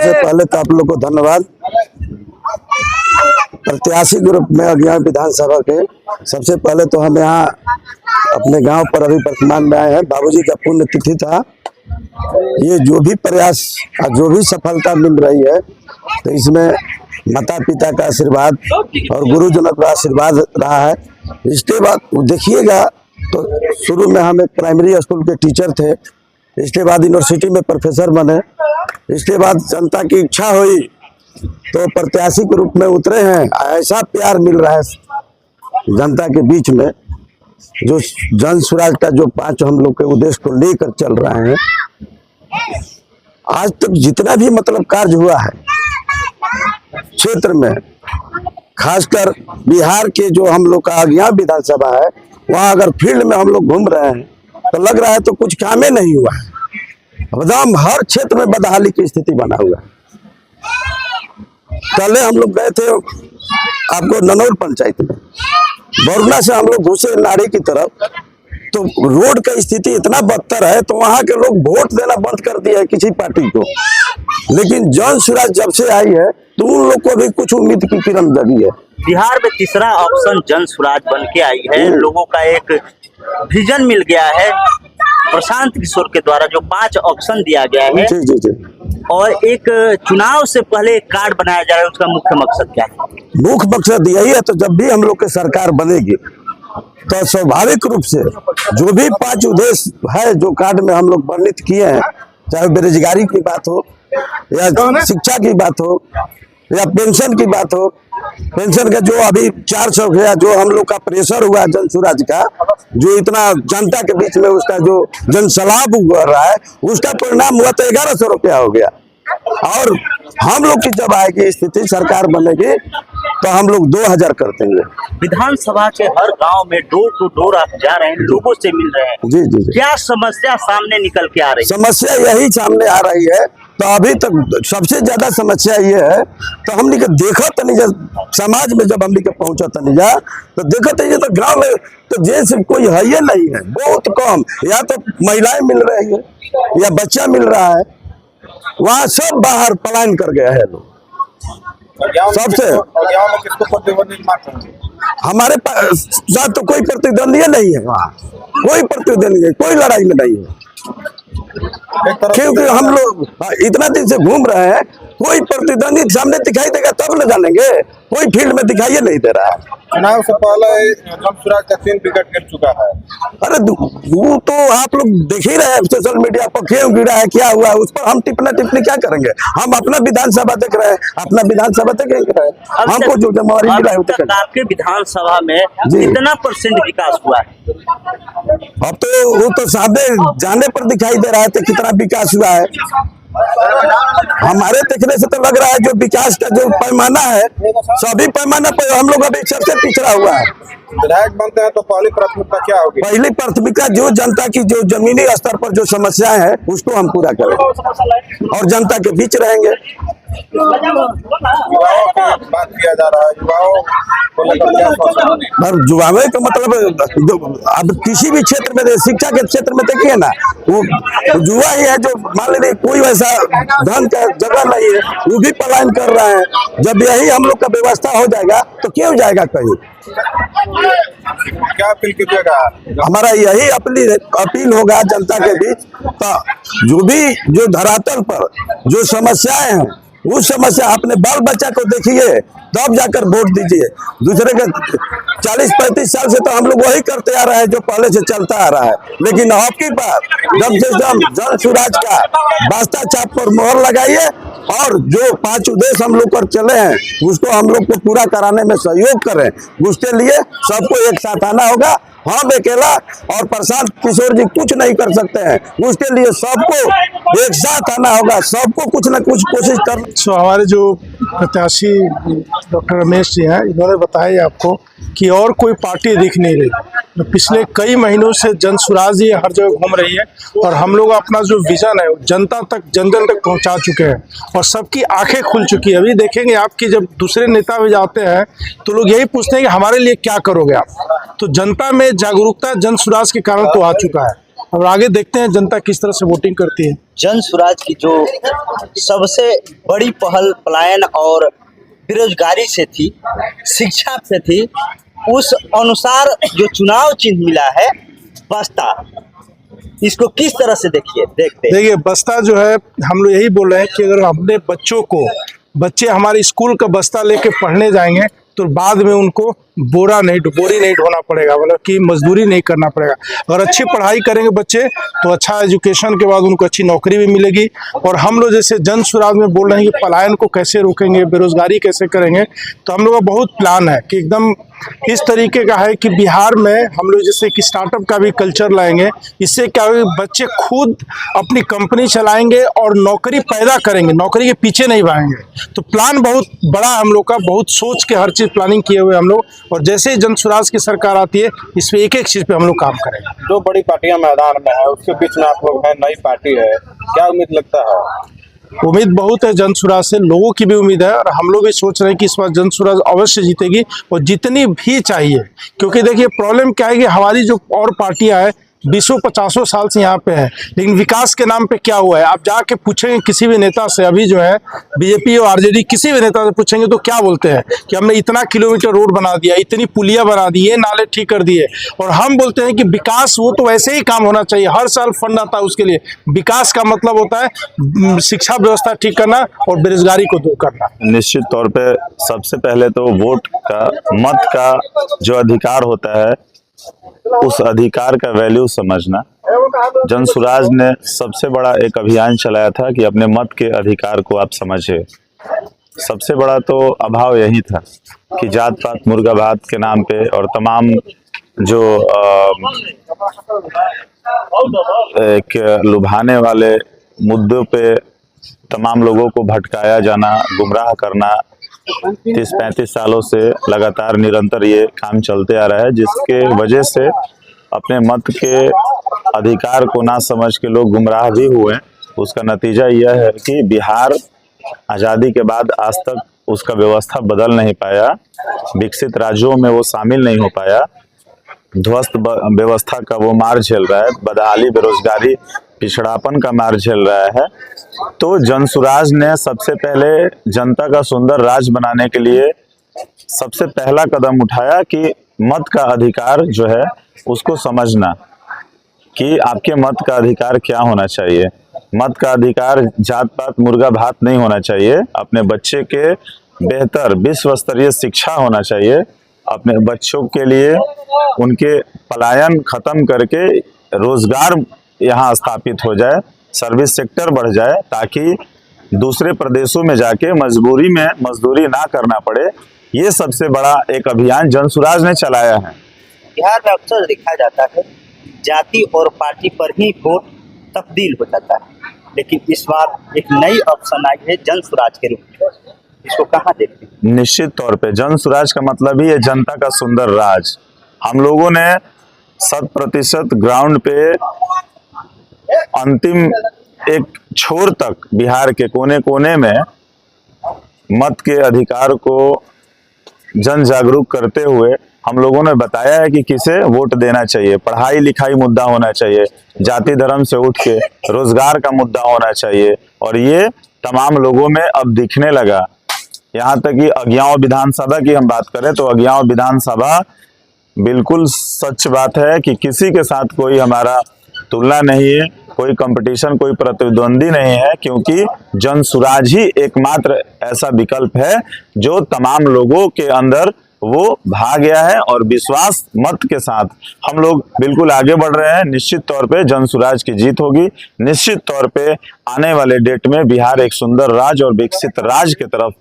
सबसे पहले तो आप लोग को धन्यवाद। प्रत्याशी ग्रुप में अज्ञान विधानसभा के सबसे पहले तो हम यहाँ अपने गांव पर अभी वर्तमान में आए हैं। बाबूजी का पुण्यतिथि था। ये जो भी प्रयास और जो भी सफलता मिल रही है तो इसमें माता पिता का आशीर्वाद और गुरुजनों का आशीर्वाद रहा है। इसके बाद देखिएगा तो शुरू में हम एक प्राइमरी स्कूल के टीचर थे, इसके बाद यूनिवर्सिटी में प्रोफेसर बने, इसके बाद जनता की इच्छा हुई तो प्रत्याशी के रूप में उतरे हैं। ऐसा प्यार मिल रहा है जनता के बीच में, जो जन स्वराज का जो 5 हम लोग के उद्देश्य को लेकर चल रहे हैं। आज तक जितना भी मतलब कार्य हुआ है क्षेत्र में, खासकर बिहार के जो हम लोग का अज्ञान विधानसभा है, वहां अगर फील्ड में हम लोग घूम रहे हैं तो लग रहा है तो कुछ काम ही नहीं हुआ है। एकदम हर क्षेत्र में बदहाली की स्थिति बना हुआ है। पहले हम लोग गए थे आपको ननौर पंचायत में, बरना से हम लोग घुसे नाड़ी की तरफ, तो रोड का स्थिति इतना बदतर है तो वहां के लोग वोट देना बंद कर दिया है किसी पार्टी को। लेकिन जन स्वराज जब से आई है तो उन लोग को भी कुछ उम्मीद की किरण जगी है। बिहार में तीसरा ऑप्शन जन स्वराज बन के आई है। लोगों का एक विजन मिल गया है प्रशांत किशोर के द्वारा, जो 5 ऑप्शन दिया गया है। जी जी जी। और एक चुनाव से पहले एक कार्ड बनाया जा रहा है, उसका मुख्य मकसद क्या है? मुख्य मकसद यही है, तो जब भी हम लोग की सरकार बनेगी तो स्वाभाविक रूप से जो भी 5 उद्देश्य है जो कार्ड में हम लोग वर्णित किए हैं, चाहे बेरोजगारी की बात हो या शिक्षा की बात हो या पेंशन की बात हो, पेंशन का जो अभी 400 गया, जो हम लोग का प्रेशर हुआ जन स्वराज का, जो इतना जनता के बीच में उसका जो जन सलाह हुआ रहा है, उसका परिणाम हुआ तो 1100 रुपया हो गया। और हम लोग की जब आएगी स्थिति सरकार बनेगी तो हम लोग 2000 कर देंगे। विधानसभा के हर गांव में डोर टू डोर आप जा रहे हैं, लोगों से मिल रहे हैं। जी जी जी। क्या समस्या सामने निकल के आ रही है? समस्या यही सामने आ रही है, तो अभी तक सबसे ज्यादा समस्या ये है, तो हमने के देखा तो नहीं, समाज में जब हमने के पहुंचा तो नहीं जा तो देखा तो तो गाँव में तो जैसे कोई है ये नहीं है, बहुत कम, या तो महिलाएं मिल रही है या बच्चा मिल रहा है, वहाँ सब बाहर पलायन कर गया है लोग। सबसे हमारे साथ तो कोई प्रतिद्वंदी नहीं है, वहाँ कोई प्रतिद्वंदी नहीं, कोई लड़ाई में नहीं है, क्योंकि हम लोग इतना दिन से घूम रहे हैं। कोई प्रतिद्वंदी सामने दिखाई देगा तब न जानेंगे, कोई फील्ड में दिखाई नहीं दे रहा है। चुनाव से पहले जन स्वराज का 3 विकेट गिर चुका है। अरे वो तो आप लोग देख ही रहे हैं सोशल मीडिया पर, क्यों गिरा है, क्या हुआ है, उस पर हम टिप्पणी क्या करेंगे? हम अपना विधानसभा देख रहे हैं, अपना विधानसभा देख रहे हैं। हमको जो जिम्मेवारी मिला है आपके विधानसभा में कितना % विकास हुआ है? अब तो वो तो सामने जाने पर दिखाई दे रहा है तो कितना विकास हुआ है। हमारे देखने से तो लग रहा है जो विकास का जो पैमाना है, सभी पैमाना पर हम लोग अभी सबसे पिछड़ा हुआ है। विधायक बनते हैं तो पहली प्राथमिकता क्या होगी? पहली प्राथमिकता जो जनता की जो जमीनी स्तर पर जो समस्याएं हैं उसको हम पूरा करेंगे और जनता के बीच रहेंगे। युवाओं की बात किया जा रहा है, युवाओं युवाओं का मतलब अब किसी भी क्षेत्र में, शिक्षा के क्षेत्र में देखिए ना, वो युवा ही है जो मान लीजिए कोई वैसा धन का जगह नहीं है, वो भी पलायन कर रहे हैं। जब यही हम लोग का व्यवस्था हो जाएगा तो क्यों जाएगा कहीं? क्या अपील कीजिएगा? हमारा यही अपील होगा जनता के बीच, तो जो धरातल पर जो समस्याएं हैं उस समस्या अपने बाल बच्चा को देखिए तब जाकर वोट दीजिए। दूसरे के 40-35 साल से तो हम लोग वही करते आ रहे हैं जो पहले से चलता आ रहा है, लेकिन आपकी बात जब से जन स्वराज का वास्ता छाप पर मोहर लगाइए और जो 5 उद्देश्य हम लोग कर चले हैं उसको हम लोग को पूरा कराने में सहयोग करें। उसके लिए सबको एक साथ आना होगा। हम अकेला और प्रशांत किशोर जी कुछ नहीं कर सकते हैं, उसके लिए सबको एक साथ आना होगा, सबको कुछ न कुछ कोशिश कर। हमारे जो प्रत्याशी डॉक्टर रमेश जी हैं, इन्होंने बताया आपको कि और कोई पार्टी दिख नहीं रही। पिछले कई महीनों से जन स्वराज जी हर जगह घूम रही है और हम लोग अपना जो विजन है जनता तक, जन जन तक पहुंचा चुके हैं और सबकी आंखें खुल चुकी है। अभी देखेंगे आपकी जब दूसरे नेता भी जाते हैं तो लोग यही पूछते हैं कि हमारे लिए क्या करोगे आप। तो जनता में जागरूकता जन स्वराज के कारण तो आ चुका है और आगे देखते हैं जनता किस तरह से वोटिंग करती है। जन स्वराज की जो सबसे बड़ी पहल पलायन और बेरोजगारी से थी, शिक्षा से थी, उस अनुसार जो चुनाव चिन्ह मिला है बस्ता, इसको किस तरह से देखते हैं? देखिए बस्ता जो है, हम लोग यही बोल रहे हैं कि अगर अपने बच्चे हमारे स्कूल का बस्ता लेके पढ़ने जाएंगे तो बाद में उनको बोरी नहीं ढोना पड़ेगा, मतलब कि मजदूरी नहीं करना पड़ेगा। अगर अच्छी पढ़ाई करेंगे बच्चे तो अच्छा एजुकेशन के बाद उनको अच्छी नौकरी भी मिलेगी। और हम लोग जैसे जन स्वराज में बोल रहे हैं कि पलायन को कैसे रोकेंगे, बेरोजगारी कैसे करेंगे, तो हम लोग का बहुत प्लान है कि एकदम इस तरीके का है कि बिहार में हम लोग जैसे कि स्टार्टअप का भी कल्चर लाएंगे। इससे क्या होगा, बच्चे खुद अपनी कंपनी चलाएंगे और नौकरी पैदा करेंगे, नौकरी के पीछे नहीं भागेंगे। तो प्लान बहुत बड़ा है हम लोग का, बहुत सोच के हर चीज़ प्लानिंग किए हुए हम लोग। और जैसे ही जन स्वराज की सरकार आती है, इस पे एक चीज़ पे हम लोग काम करेंगे। दो बड़ी पार्टियां मैदान में है, उसके बीच में आप लोग हैं, नई पार्टी है, क्या उम्मीद लगता है? उम्मीद बहुत है जन स्वराज से, लोगों की भी उम्मीद है और हम लोग भी सोच रहे हैं कि इस बार जन स्वराज अवश्य जीतेगी और जितनी भी चाहिए। क्योंकि देखिए प्रॉब्लम क्या है कि हमारी जो और पार्टियां हैं 20-50 साल से यहाँ पे है, लेकिन विकास के नाम पे क्या हुआ है आप जाके पूछेंगे किसी भी नेता से, अभी जो है बीजेपी और आरजेडी किसी भी नेता से पूछेंगे तो क्या बोलते हैं कि हमने इतना किलोमीटर रोड बना दिया, इतनी पुलिया बना दी, ये नाले ठीक कर दिए। और हम बोलते हैं कि विकास वो तो वैसे ही काम होना चाहिए, हर साल फंड आता है उसके लिए। विकास का मतलब होता है शिक्षा व्यवस्था ठीक करना और बेरोजगारी को दूर करना। निश्चित तौर पे सबसे पहले तो वोट का, मत का जो अधिकार होता है, उस अधिकार का वैल्यू समझना। जन स्वराज ने सबसे बड़ा एक अभियान चलाया था कि अपने मत के अधिकार को आप समझे। सबसे बड़ा तो अभाव यही था कि जात पात मुर्गा भात के नाम पे और तमाम जो एक लुभाने वाले मुद्दों पे तमाम लोगों को भटकाया जाना, गुमराह करना, 30-35 सालों से लगातार निरंतर ये काम चलते आ रहा है, जिसके वजह से अपने मत के अधिकार को ना समझ के लोग गुमराह भी हुए। उसका नतीजा यह है कि बिहार आज़ादी के बाद आज तक उसका व्यवस्था बदल नहीं पाया, विकसित राज्यों में वो शामिल नहीं हो पाया, ध्वस्त व्यवस्था का वो मार झेल रहा है, बदहाली, बेरोजगारी, पिछड़ापन का मार झेल रहा है। तो जन स्वराज ने सबसे पहले जनता का सुंदर राज बनाने के लिए सबसे पहला कदम उठाया कि मत का अधिकार जो है उसको समझना, कि आपके मत का अधिकार क्या होना चाहिए। मत का अधिकार जात पात मुर्गा भात नहीं होना चाहिए, अपने बच्चे के बेहतर विश्व स्तरीय शिक्षा होना चाहिए, अपने बच्चों के लिए उनके पलायन खत्म करके रोजगार यहाँ स्थापित हो जाए, सर्विस सेक्टर बढ़ जाए, ताकि दूसरे प्रदेशों में जाके मजबूरी में मजदूरी ना करना पड़े। ये सबसे बड़ा एक अभियान जन स्वराज ने चलाया है। बिहार में अक्सर देखा जाता है जाति और पार्टी पर ही वोट तब्दील हो जाता है, लेकिन इस बार एक नई ऑप्शन आई है जन स्वराज के रूप में, इसको कहाँ देखते हैं? निश्चित तौर पे जन स्वराज का मतलब ही है जनता का सुंदर राज। हम लोगों ने 100% ग्राउंड पे अंतिम एक छोर तक बिहार के कोने कोने में मत के अधिकार को जन जागरूक करते हुए हम लोगों ने बताया है कि किसे वोट देना चाहिए। पढ़ाई लिखाई मुद्दा होना चाहिए, जाति धर्म से उठ के रोजगार का मुद्दा होना चाहिए, और ये तमाम लोगों में अब दिखने लगा। यहाँ तक कि अगियाओं विधानसभा की हम बात करें तो अगियाओं विधानसभा बिल्कुल सच बात है कि किसी के साथ कोई हमारा तुलना नहीं है, कोई कंपटीशन, कोई प्रतिद्वंदी नहीं है, क्योंकि जन स्वराज ही एकमात्र ऐसा विकल्प है जो तमाम लोगों के अंदर वो भा गया है। और विश्वास मत के साथ हम लोग बिल्कुल आगे बढ़ रहे हैं। निश्चित तौर पे जन स्वराज की जीत होगी। निश्चित तौर पे आने वाले डेट में बिहार एक सुंदर राज्य और विकसित राज्य की तरफ